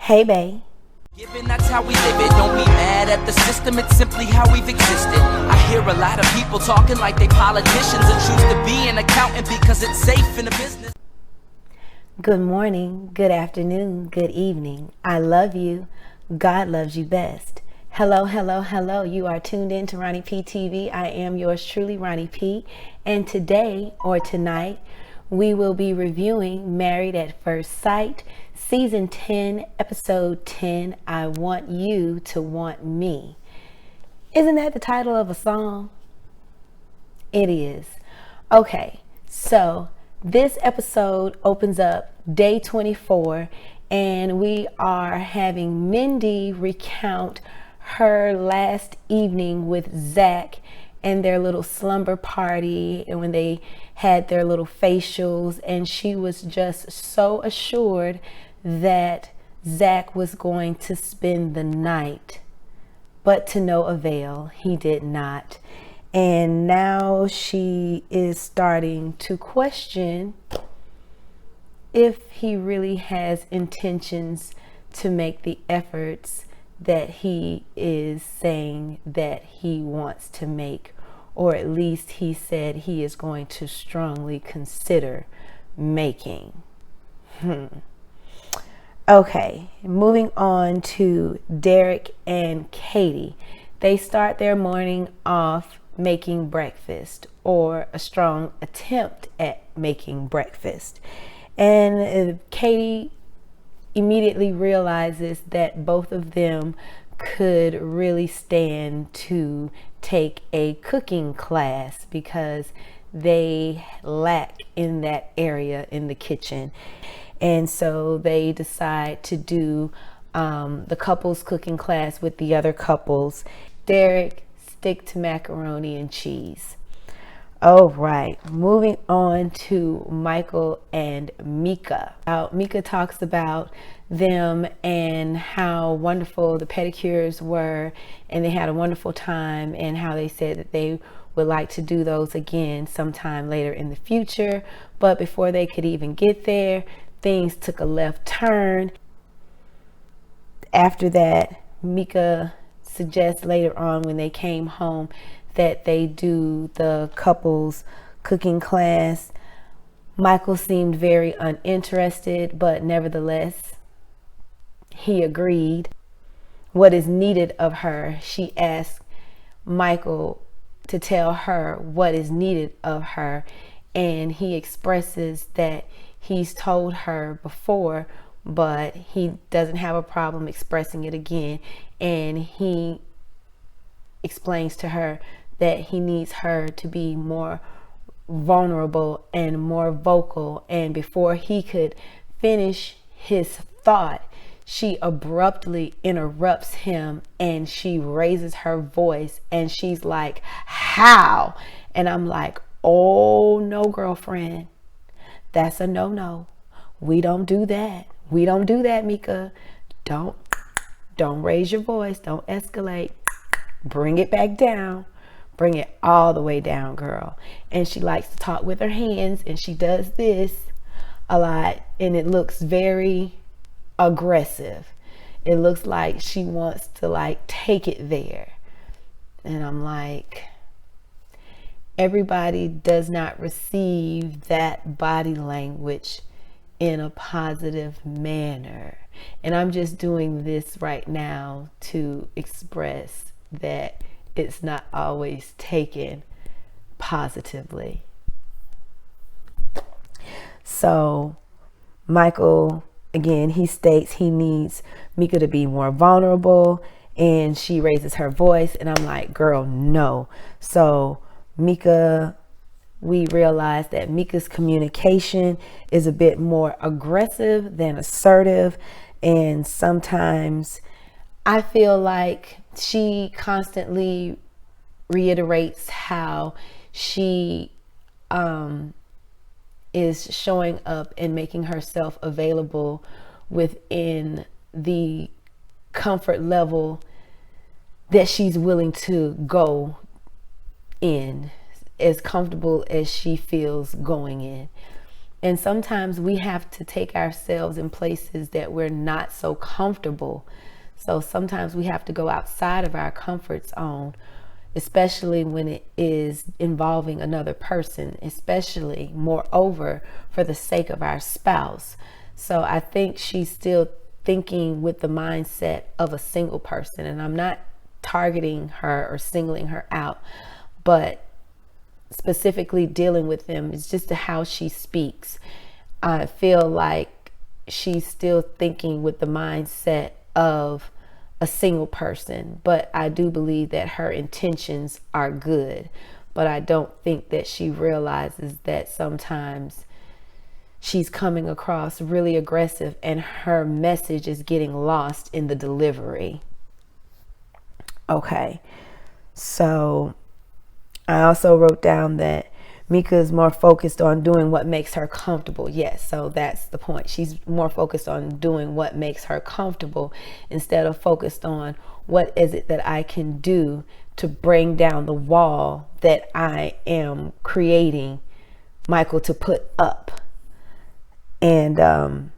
Hey, bae. Given that's how we live it, don't be mad at the system, it's simply how we've existed. I hear a lot of people talking like they politicians and choose to be an accountant because it's safe in the business. Good morning, good afternoon, good evening. I love you. God loves you best. Hello, hello, hello. You are tuned in to Ronnie P TV. I am yours truly, Ronnie P. And today or tonight, we will be reviewing Married at First Sight, Season 10, Episode 10, I Want You to Want Me. Isn't that the title of a song? It is. Okay, so this episode opens up day 24, and we are having Mindy recount her last evening with Zach and their little slumber party, and when they had their little facials, and she was just so assured that Zach was going to spend the night, but to no avail, he did not. And now she is starting to question if he really has intentions to make the efforts that he is saying that he wants to make, or at least he said he is going to strongly consider making. Okay, moving on to Derek and Katie. They start their morning off making breakfast, or a strong attempt at making breakfast. And Katie immediately realizes that both of them could really stand to take a cooking class because they lack in that area in the kitchen. And so they decide to do the couples cooking class with the other couples. Derek stick to macaroni and cheese. All right, moving on to Michael and Mika. Mika talks about them and how wonderful the pedicures were, and they had a wonderful time, and how they said that they would like to do those again sometime later in the future. But before they could even get there, things took a left turn. After that, Mika suggests later on when they came home that they do the couples cooking class. Michael seemed very uninterested, but nevertheless, he agreed. What is needed of her? She asked Michael to tell her what is needed of her, and he expresses that he's told her before, but he doesn't have a problem expressing it again. And he explains to her that he needs her to be more vulnerable and more vocal. And before he could finish his thought, she abruptly interrupts him, and she raises her voice, and she's like, "How?" And I'm like, "Oh no, girlfriend, that's a no-no. We don't do that. We don't do that, Mika. Don't raise your voice. Don't escalate. Bring it back down. Bring it all the way down, girl." And she likes to talk with her hands, and she does this a lot, and it looks very aggressive. It looks like she wants to take it there. And I'm like, everybody does not receive that body language in a positive manner. And I'm just doing this right now to express that it's not always taken positively. So Michael, again, he states he needs Mika to be more vulnerable, and she raises her voice, and I'm like, girl, no. So Mika, we realize that Mika's communication is a bit more aggressive than assertive, and sometimes I feel like she constantly reiterates how she is showing up and making herself available within the comfort level that she's willing to go in, as comfortable as she feels going in. And sometimes we have to take ourselves in places that we're not so comfortable. So sometimes we have to go outside of our comfort zone, especially when it is involving another person, especially moreover for the sake of our spouse. So I think she's still thinking with the mindset of a single person, and I'm not targeting her or singling her out, but specifically dealing with them is just how she speaks. I feel like she's still thinking with the mindset of a single person, but I do believe that her intentions are good. But I don't think that she realizes that sometimes she's coming across really aggressive and her message is getting lost in the delivery. Okay, so I also wrote down that Mika is more focused on doing what makes her comfortable. Yes, so that's the point. She's more focused on doing what makes her comfortable instead of focused on what is it that I can do to bring down the wall that I am creating Michael to put up. And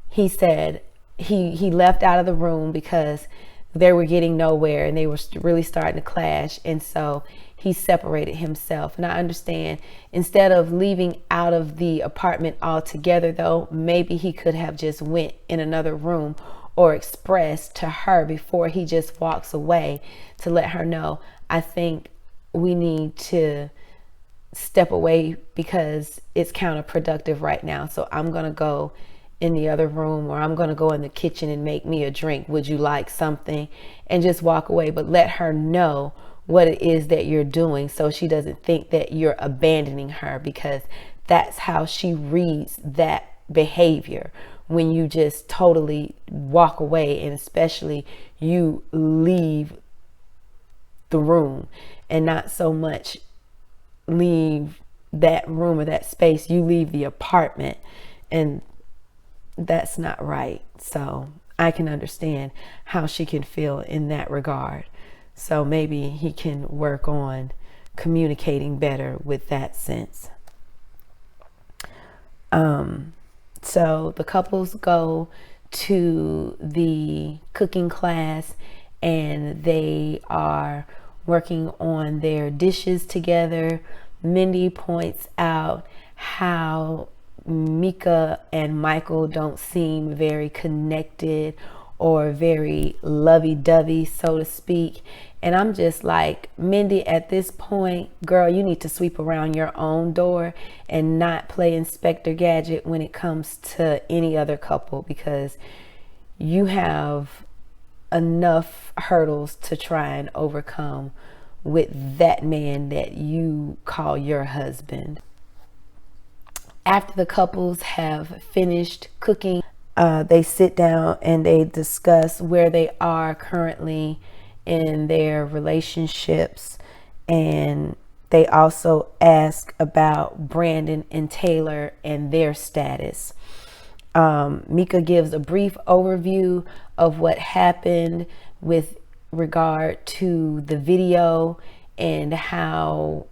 he said he left out of the room because they were getting nowhere and they were really starting to clash. And so he separated himself. And I understand, instead of leaving out of the apartment altogether, though, maybe he could have just went in another room or expressed to her before he just walks away to let her know, I think we need to step away because it's counterproductive right now. So I'm going to go in the other room, or I'm going to go in the kitchen and make me a drink. Would you like something? And just walk away, but let her know what it is that you're doing so she doesn't think that you're abandoning her, because that's how she reads that behavior. When you just totally walk away, and especially you leave the room and not so much leave that room or that space, you leave the apartment, and that's not right. So I can understand how she can feel in that regard. So maybe he can work on communicating better with that sense. So the couples go to the cooking class and they are working on their dishes together. Mindy points out how Mika and Michael don't seem very connected or very lovey-dovey, so to speak. And I'm just like, Mindy, at this point, girl, you need to sweep around your own door and not play Inspector Gadget when it comes to any other couple, because you have enough hurdles to try and overcome with that man that you call your husband. After the couples have finished cooking, they sit down and they discuss where they are currently in their relationships, and they also ask about Brandon and Taylor and their status. Mika gives a brief overview of what happened with regard to the video and how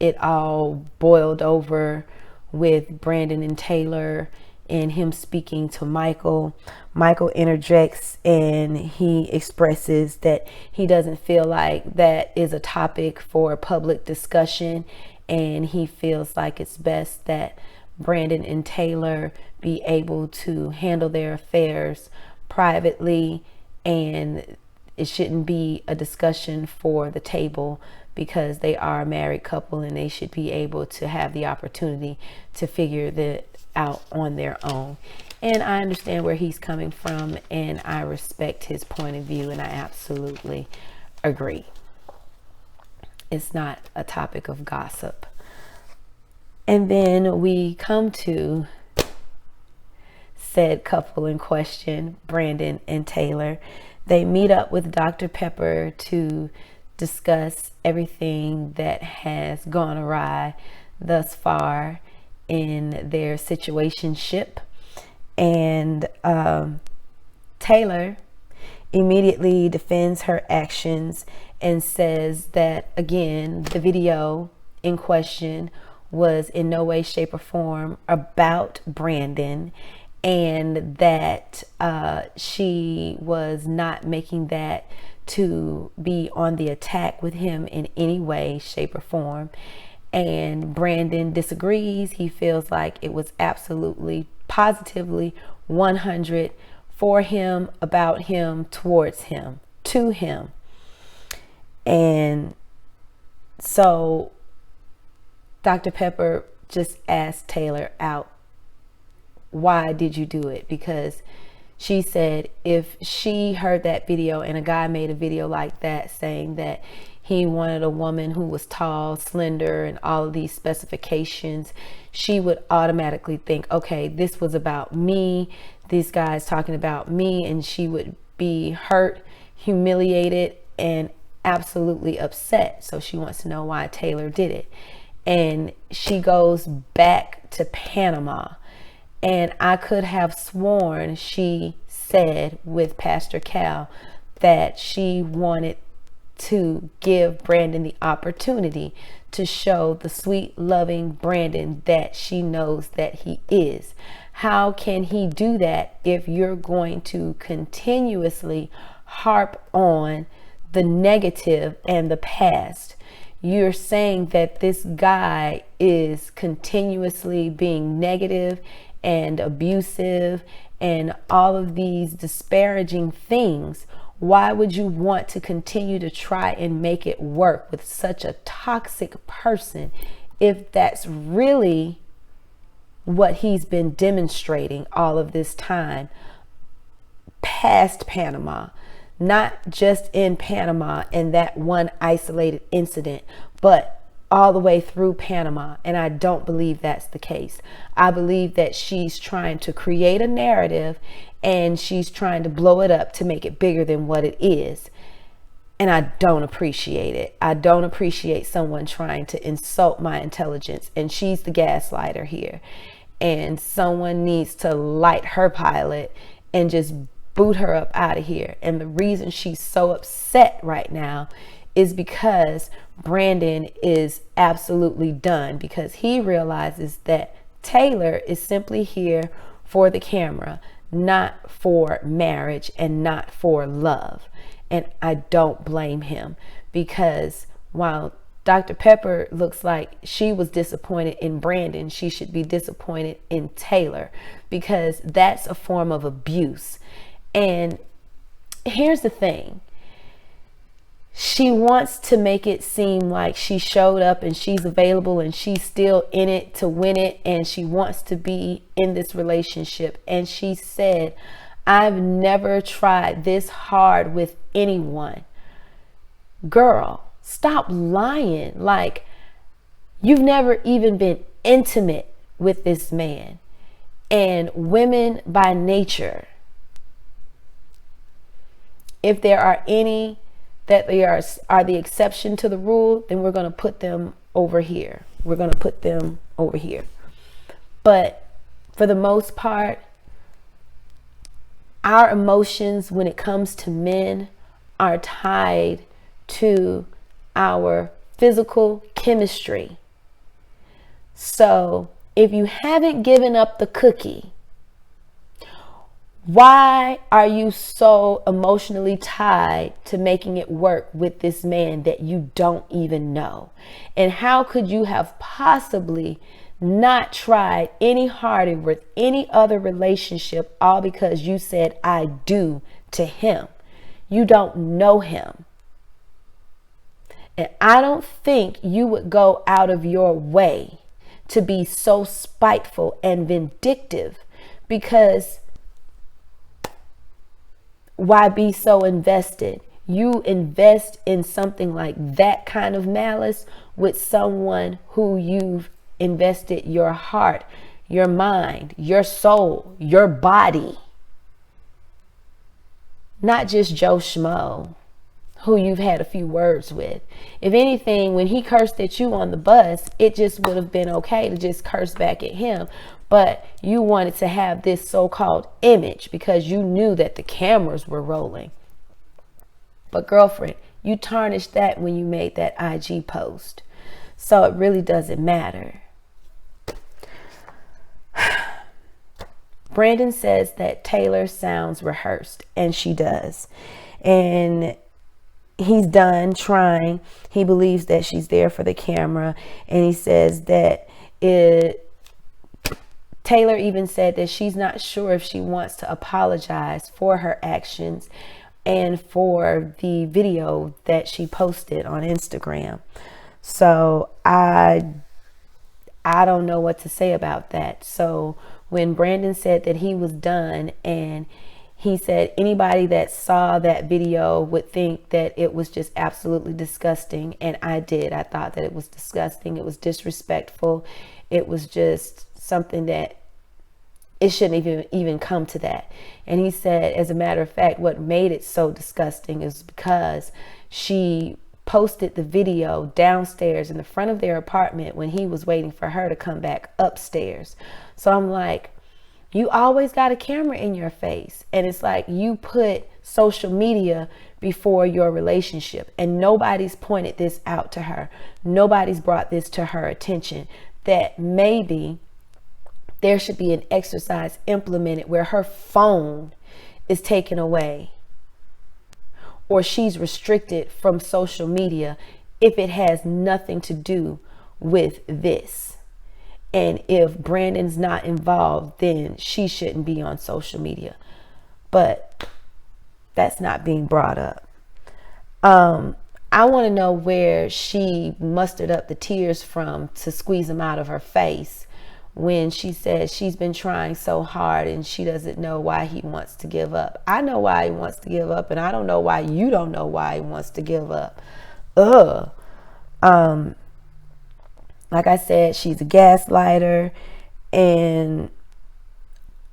it all boiled over with Brandon and Taylor and him speaking to Michael. Michael interjects and he expresses that he doesn't feel like that is a topic for public discussion, and he feels like it's best that Brandon and Taylor be able to handle their affairs privately, and it shouldn't be a discussion for the table because they are a married couple and they should be able to have the opportunity to figure that out on their own. And I understand where he's coming from, and I respect his point of view, and I absolutely agree. It's not a topic of gossip. And then we come to said couple in question, Brandon and Taylor. They meet up with Dr. Pepper to discuss everything that has gone awry thus far in their situationship. And Taylor immediately defends her actions and says that, again, the video in question was in no way, shape, or form about Brandon, and that she was not making that to be on the attack with him in any way, shape, or form. And Brandon disagrees. He feels like it was absolutely, positively 100 for him, about him, towards him, to him. And so Dr. Pepper just asked Taylor out, why did you do it? Because she said if she heard that video and a guy made a video like that saying that he wanted a woman who was tall, slender, and all of these specifications, she would automatically think, okay, this was about me. This guy's talking about me, and she would be hurt, humiliated, and absolutely upset. So she wants to know why Taylor did it. And she goes back to Panama. And I could have sworn she said with Pastor Cal that she wanted to give Brandon the opportunity to show the sweet, loving Brandon that she knows that he is. How can he do that if you're going to continuously harp on the negative and the past? You're saying that this guy is continuously being negative and abusive and all of these disparaging things. Why would you want to continue to try and make it work with such a toxic person if that's really what he's been demonstrating all of this time past Panama? Not just in Panama and that one isolated incident, but all the way through Panama. And I don't believe that's the case. I believe that she's trying to create a narrative and she's trying to blow it up to make it bigger than what it is. And I don't appreciate it. I don't appreciate someone trying to insult my intelligence. And she's the gaslighter here. And someone needs to light her pilot and just boot her up out of here. And the reason she's so upset right now is because Brandon is absolutely done, because he realizes that Taylor is simply here for the camera, not for marriage and not for love. And I don't blame him, because while Dr. Pepper looks like she was disappointed in Brandon, she should be disappointed in Taylor, because that's a form of abuse. And here's the thing. She wants to make it seem like she showed up and she's available and she's still in it to win it, and she wants to be in this relationship. And she said, I've never tried this hard with anyone. Girl, stop lying. Like, you've never even been intimate with this man. And women by nature, if there are any that they are the exception to the rule, then we're going to put them over here. We're going to put them over here. But for the most part, our emotions when it comes to men are tied to our physical chemistry. So if you haven't given up the cookie, why are you so emotionally tied to making it work with this man that you don't even know? And how could you have possibly not tried any harder with any other relationship, all because you said I do to him? You don't know him. And I don't think you would go out of your way to be so spiteful and vindictive, because why be so invested? You invest in something like that kind of malice with someone who you've invested your heart, your mind, your soul, your body. Not just Joe Schmo who you've had a few words with. If anything, when he cursed at you on the bus, it just would have been okay to just curse back at him. But you wanted to have this so-called image because you knew that the cameras were rolling. But girlfriend, you tarnished that when you made that IG post. So it really doesn't matter. Brandon says that Taylor sounds rehearsed, and she does. And he's done trying. He believes that she's there for the camera, and he says that Taylor even said that she's not sure if she wants to apologize for her actions and for the video that she posted on Instagram. So I don't know what to say about that. So when Brandon said that he was done, and he said anybody that saw that video would think that it was just absolutely disgusting. And I did. I thought that it was disgusting. It was disrespectful. It was just something that it shouldn't even come to that. And he said, as a matter of fact, what made it so disgusting is because she posted the video downstairs in the front of their apartment when he was waiting for her to come back upstairs. So I'm like, you always got a camera in your face. And it's like you put social media before your relationship, and nobody's pointed this out to her. Nobody's brought this to her attention, that maybe there should be an exercise implemented where her phone is taken away, or she's restricted from social media if it has nothing to do with this. And if Brandon's not involved, then she shouldn't be on social media. But that's not being brought up. I want to know where she mustered up the tears from to squeeze them out of her face when she says she's been trying so hard and she doesn't know why he wants to give up. I know why he wants to give up, and I don't know why you don't know why he wants to give up. Like I said, she's a gaslighter, and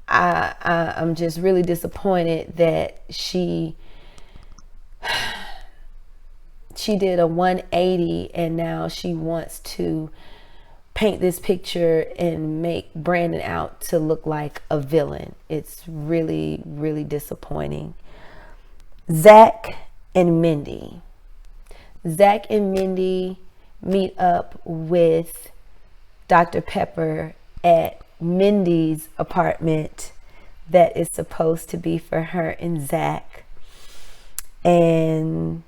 I'm just really disappointed that she did a 180, and now she wants to paint this picture and make Brandon out to look like a villain. It's really, really disappointing. Zach and Mindy. Zach and Mindy meet up with Dr. Pepper at Mindy's apartment that is supposed to be for her and Zach. And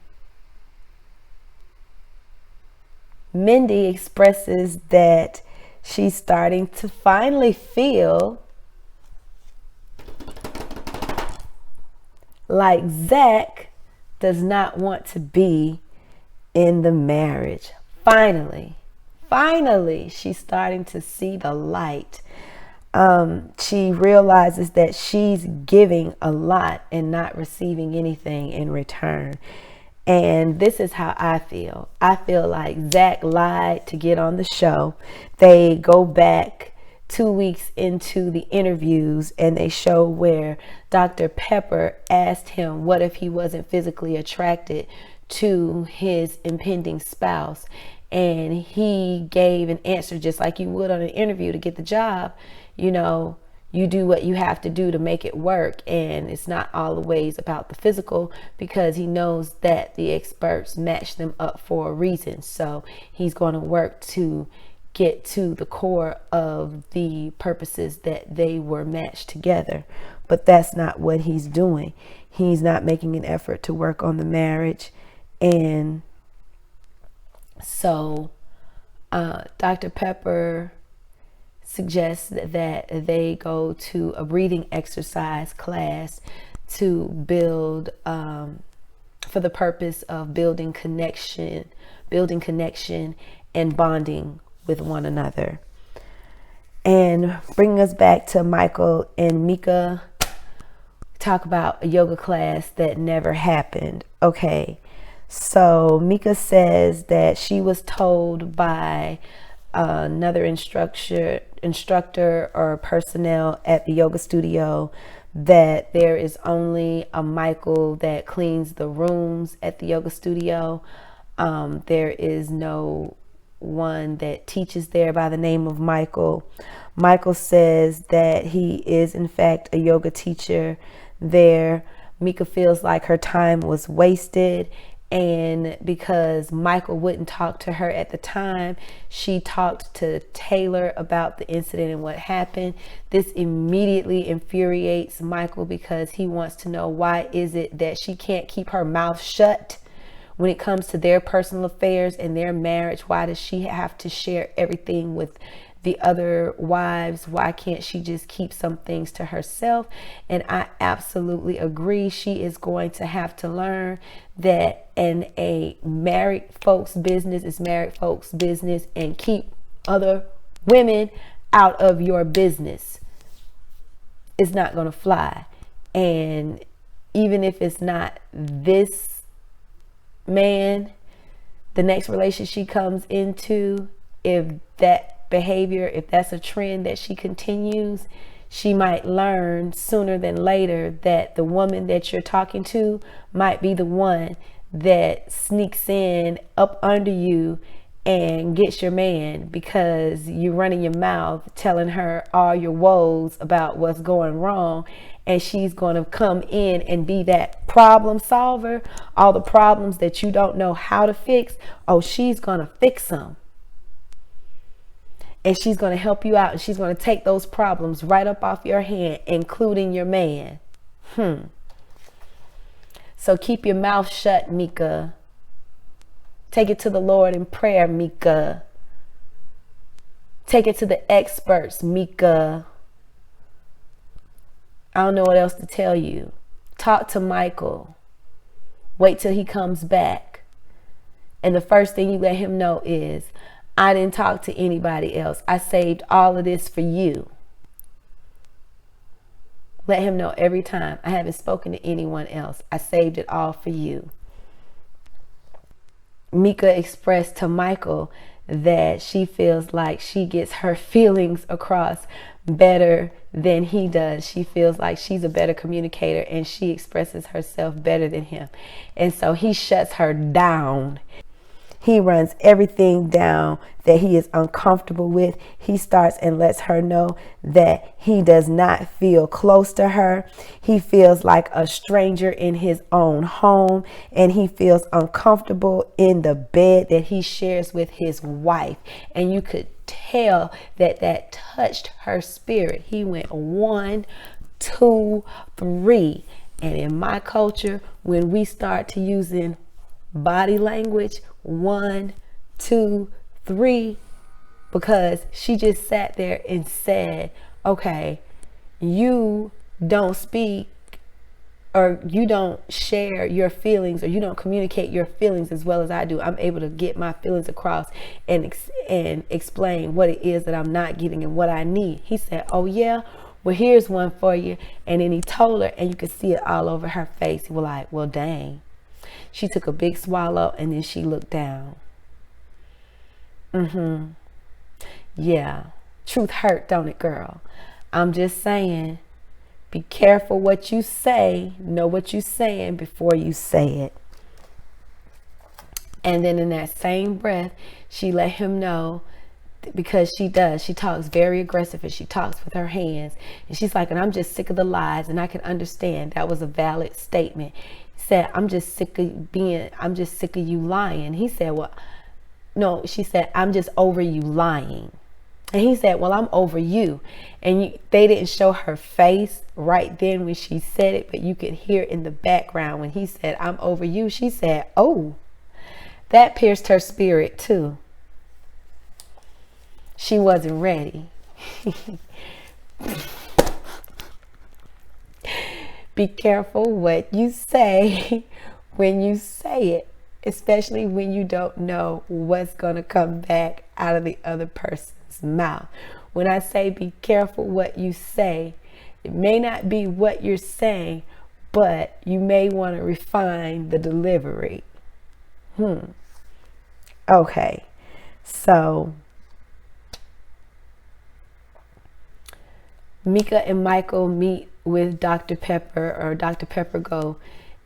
Mindy expresses that she's starting to finally feel like Zach does not want to be in the marriage. Finally, she's starting to see the light. She realizes that she's giving a lot and not receiving anything in return. And this is how I feel. I feel like Zach lied to get on the show. They go back 2 weeks into the interviews, and they show where Dr. Pepper asked him what if he wasn't physically attracted to his impending spouse. And he gave an answer just like you would on an interview to get the job. You know, you do what you have to do to make it work, and it's not always about the physical, because he knows that the experts match them up for a reason. So he's going to work to get to the core of the purposes that they were matched together. But that's not what he's doing. He's not making an effort to work on the marriage. And so Dr. Pepper suggests that they go to a breathing exercise class to build for the purpose of building connection and bonding with one another. And bringing us back to Michael and Mika, talk about a yoga class that never happened. Okay, so Mika says that she was told by another instructor or personnel at the yoga studio that there is only a Michael that cleans the rooms at the yoga studio. There is no one that teaches there by the name of Michael. Michael says that he is in fact a yoga teacher there. Mika feels like her time was wasted, And because Michael wouldn't talk to her at the time, she talked to Taylor about the incident and what happened. This immediately infuriates Michael because he wants to know, why is it that she can't keep her mouth shut when it comes to their personal affairs and their marriage? Why does she have to share everything with the other wives? Why can't she just keep some things to herself? And I absolutely agree. She is going to have to learn that in a married folks business is married folks business, and keep other women out of your business. It's not going to fly. And even if it's not this man, the next relationship she comes into, if that behavior, if that's a trend that she continues, she might learn sooner than later that the woman that you're talking to might be the one that sneaks in up under you and gets your man, because you're running your mouth telling her all your woes about what's going wrong, and she's going to come in and be that problem solver. All the problems that you don't know how to fix, oh, she's going to fix them. And she's going to help you out, and she's going to take those problems right up off your hand, including your man. So keep your mouth shut, Mika. Take it to the Lord in prayer, Mika. Take it to the experts, Mika. I don't know what else to tell you. Talk to Michael. Wait till he comes back. And the first thing you let him know is, I didn't talk to anybody else. I saved all of this for you. Let him know every time, I haven't spoken to anyone else. I saved it all for you. Mika expressed to Michael that she feels like she gets her feelings across better than he does. She feels like she's a better communicator, and she expresses herself better than him. And so he shuts her down. He runs everything down that he is uncomfortable with. He starts and lets her know that he does not feel close to her. He feels like a stranger in his own home, and he feels uncomfortable in the bed that he shares with his wife. And you could tell that that touched her spirit. He went 1, 2, 3. And in my culture, when we start to using body language, 1, 2, 3, because she just sat there and said, okay, you don't speak, or you don't share your feelings, or you don't communicate your feelings as well as I do. I'm able to get my feelings across and explain what it is that I'm not getting and what I need. He said, oh yeah, well, here's one for you. And then he told her, and you could see it all over her face. He was like, well, dang. She took a big swallow, and then she looked down. Yeah. Truth hurt, don't it, girl? I'm just saying, be careful what you say. Know what you're saying before you say it. And then in that same breath, she let him know, because she talks very aggressive, and she talks with her hands. And she's like, and I'm just sick of the lies, and I can understand that was a valid statement. Said, I'm just sick of you lying. He said, well, no, she said, I'm just over you lying. And he said, well, I'm over you. And they didn't show her face right then when she said it, but you could hear in the background when he said, I'm over you. She said, oh, that pierced her spirit too. She wasn't ready. Be careful what you say when you say it, especially when you don't know what's going to come back out of the other person's mouth. When I say be careful what you say, it may not be what you're saying, but you may want to refine the delivery. Okay, so Mika and Michael meet with Dr. Pepper, or Dr. Pepper go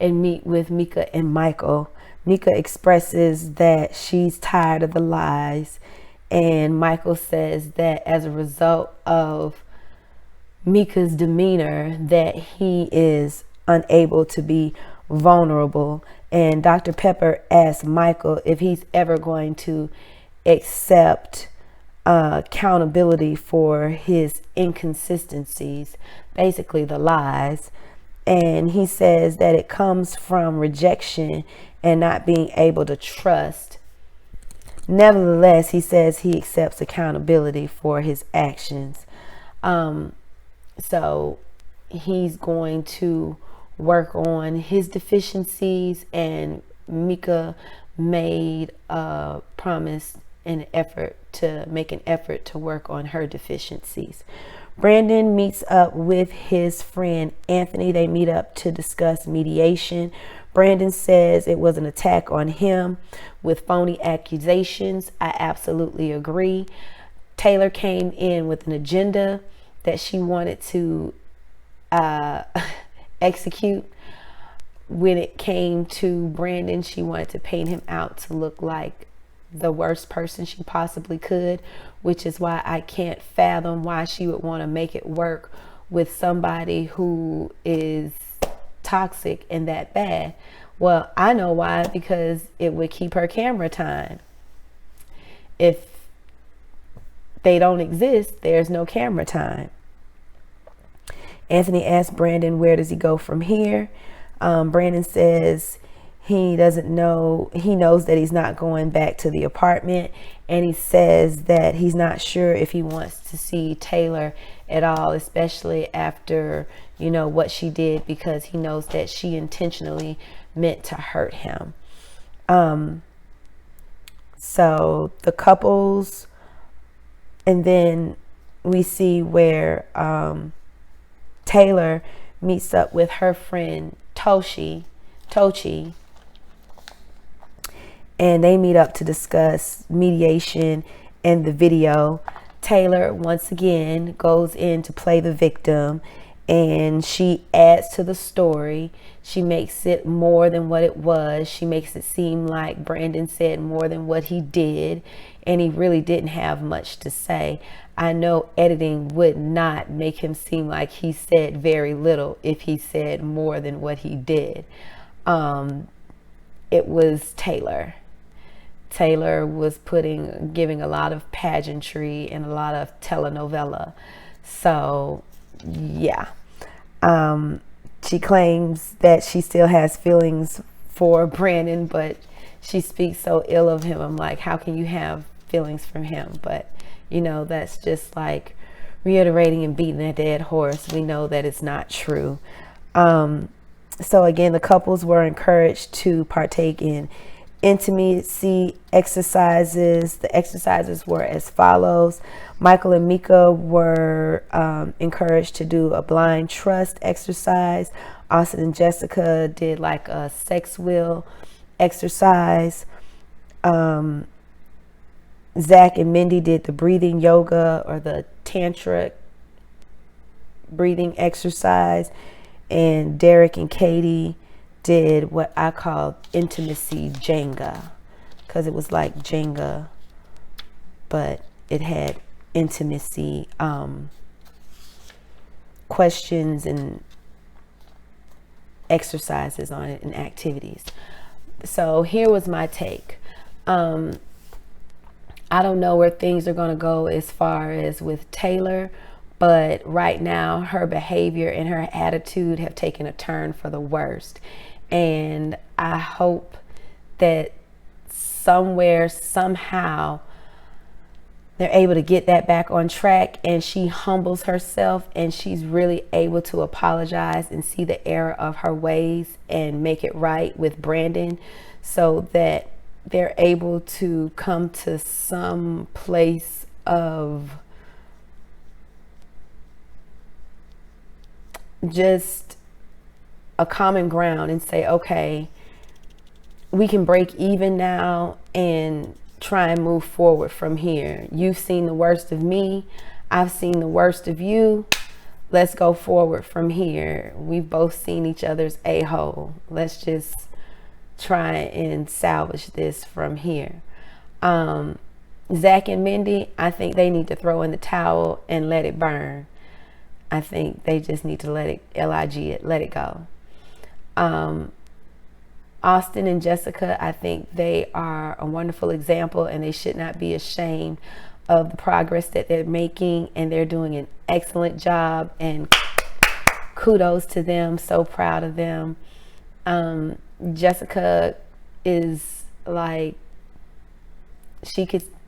and meet with Mika and Michael. Mika expresses that she's tired of the lies, and Michael says that as a result of Mika's demeanor, that he is unable to be vulnerable And Dr. Pepper asked Michael if he's ever going to accept accountability for his inconsistencies, basically the lies. And he says that it comes from rejection and not being able to trust. Nevertheless, he says he accepts accountability for his actions. So he's going to work on his deficiencies, and Mika made a promise and effort to make an effort to work on her deficiencies. Brandon meets up with his friend Anthony. They meet up to discuss mediation. Brandon says it was an attack on him with phony accusations. I absolutely agree. Taylor came in with an agenda that she wanted to execute. When it came to Brandon, she wanted to paint him out to look like the worst person she possibly could, which is why I can't fathom why she would want to make it work with somebody who is toxic and that bad. Well, I know why, because it would keep her camera time. If they don't exist, there's no camera time. Anthony asked Brandon, where does he go from here? Brandon says he doesn't know. He knows that he's not going back to the apartment, and he says that he's not sure if he wants to see Taylor at all, especially after, you know, what she did, because he knows that she intentionally meant to hurt him. So the couples, and then we see where Taylor meets up with her friend Tochi, and they meet up to discuss mediation and the video. Taylor once again goes in to play the victim, and she adds to the story. She makes it more than what it was. She makes it seem like Brandon said more than what he did, and he really didn't have much to say. I know editing would not make him seem like he said very little if he said more than what he did. It was Taylor. Taylor was giving a lot of pageantry and a lot of telenovela. So, yeah. She claims that she still has feelings for Brandon, but she speaks so ill of him. I'm like, how can you have feelings for him? But, you know, that's just like reiterating and beating a dead horse. We know that it's not true. So again, the couples were encouraged to partake in intimacy exercises. The exercises were as follows. Michael and Mika were encouraged to do a blind trust exercise. Austin and Jessica did like a sex wheel exercise. Zach and Mindy did the breathing yoga, or the tantric breathing exercise. And Derek and Katie did what I call intimacy Jenga, because it was like Jenga, but it had intimacy questions and exercises on it and activities. So here was my take. I don't know where things are going to go as far as with Taylor, but right now her behavior and her attitude have taken a turn for the worst. And I hope that somewhere, somehow, they're able to get that back on track, and she humbles herself, and she's really able to apologize and see the error of her ways and make it right with Brandon, so that they're able to come to some place of just a common ground and say, okay, we can break even now and try and move forward from here. You've seen the worst of me. I've seen the worst of you. Let's go forward from here. We've both seen each other's a-hole. Let's just try and salvage this from here. Zach and Mindy, I think they need to throw in the towel and let it burn. I think they just need to let it go. Austin and Jessica, I think they are a wonderful example, and they should not be ashamed of the progress that they're making, and they're doing an excellent job, and kudos to them. So proud of them. Jessica is like,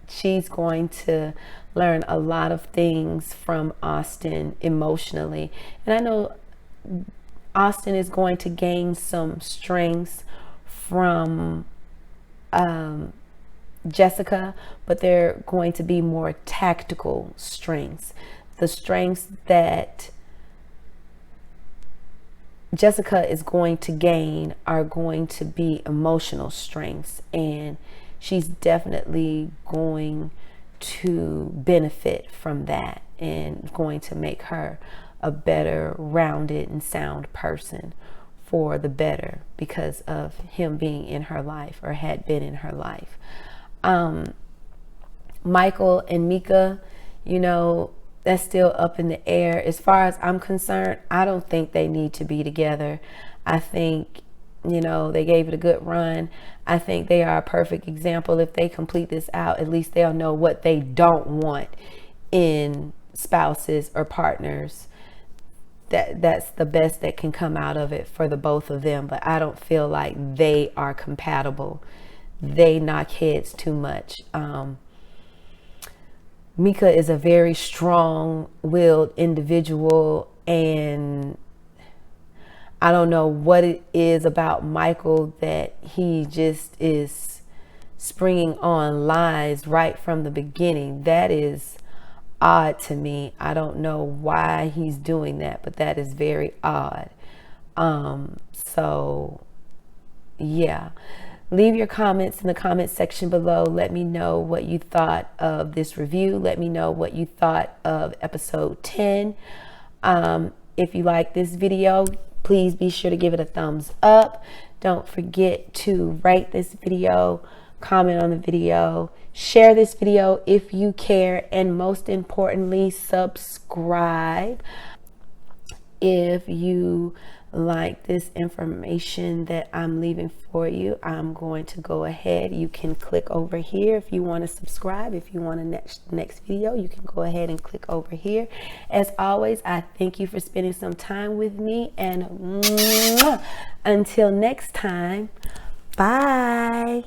she's going to learn a lot of things from Austin emotionally, and I know Austin is going to gain some strengths from Jessica, but they're going to be more tactical strengths. The strengths that Jessica is going to gain are going to be emotional strengths, and she's definitely going to benefit from that, and going to make her a better rounded and sound person for the better because of him being in her life, or had been in her life. Michael and Mika, you know, that's still up in the air. As far as I'm concerned, I don't think they need to be together. I think, you know, they gave it a good run. I think they are a perfect example. If they complete this out, at least they'll know what they don't want in spouses or partners. That's the best that can come out of it for the both of them. But I don't feel like they are compatible. They knock heads too much. Mika is a very strong-willed individual, and I don't know what it is about Michael that he just is springing on lies right from the beginning. That is odd to me. I don't know why he's doing that, but that is very odd. So yeah, leave your comments in the comment section below. Let me know what you thought of this review. Let me know what you thought of episode 10. If you like this video, please be sure to give it a thumbs up. Don't forget to rate this video, comment on the video, share this video if you care, and most importantly, subscribe. If you like this information that I'm leaving for you, I'm going to go ahead. You can click over here if you want to subscribe. If you want a next video, you can go ahead and click over here. As always, I thank you for spending some time with me, and until next time, bye.